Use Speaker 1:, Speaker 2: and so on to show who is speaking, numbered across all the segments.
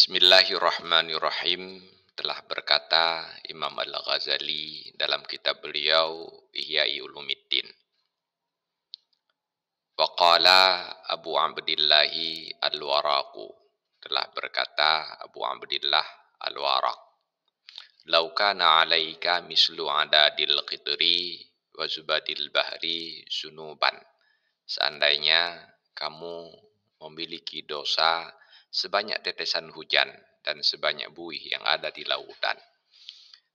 Speaker 1: Bismillahirrahmanirrahim. Telah berkata Imam Al-Ghazali dalam kitab beliau Ihya'i Ulumiddin. Waqala Abu Abdillahi Al-Waraqu. Telah berkata Abu Abdillah Al-Waraq. Lau kana 'alaika mislu 'adadil qitri wa zubadil bahri sunuban. Seandainya kamu memiliki dosa sebanyak tetesan hujan dan sebanyak buih yang ada di lautan,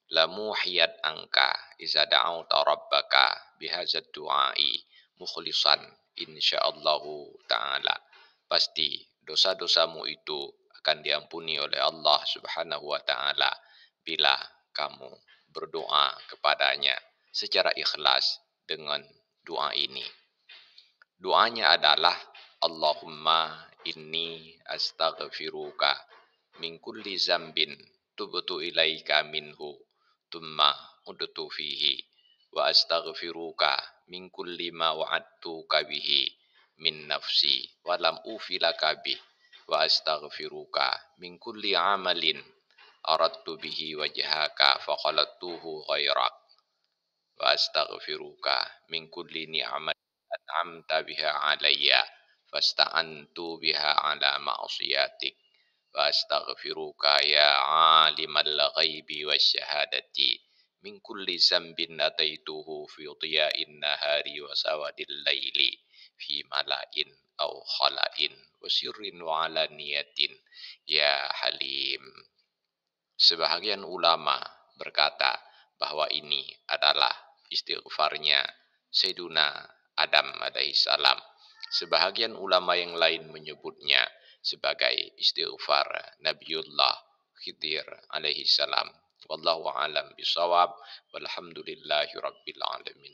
Speaker 1: lamuhiyat angka iza da'auta rabbaka bihadzal du'ai mukhlisan insyaallahu ta'ala. Pasti dosa-dosamu itu akan diampuni oleh Allah Subhanahu wa taala bila kamu berdoa kepadanya secara ikhlas dengan doa ini. Doanya adalah Allahumma inni astaghfiruka min kulli zambin tubtu ilaika minhu thumma udtu fihi wa astaghfiruka min kulli ma wa'adtuka bihi min nafsi wa lam ufilaka bih wa astaghfiruka min kulli amalin aradtu bihi wajhaka fa khalaqtuhu ghairak wa astaghfiruka min kulli ni'mat an'amta biha alayya fasta'antu biha ala ma'siyatik wa astaghfiruka ya 'alimal ghaibi wasyahadati min kulli zambin ataituhu fi dhiya'in nahari wa sawadil laili fi mala'in aw khala'in wa sirrin wa alaniyatin ya halim. Sebahagian ulama berkata bahwa ini adalah istighfarnya Sayyiduna Adam alaihi salam. Sebahagian ulama yang lain menyebutnya sebagai istighfar Nabiullah Khidir alaihi salam. Wallahu a'lam bishawab. Walhamdulillahi rabbil alamin.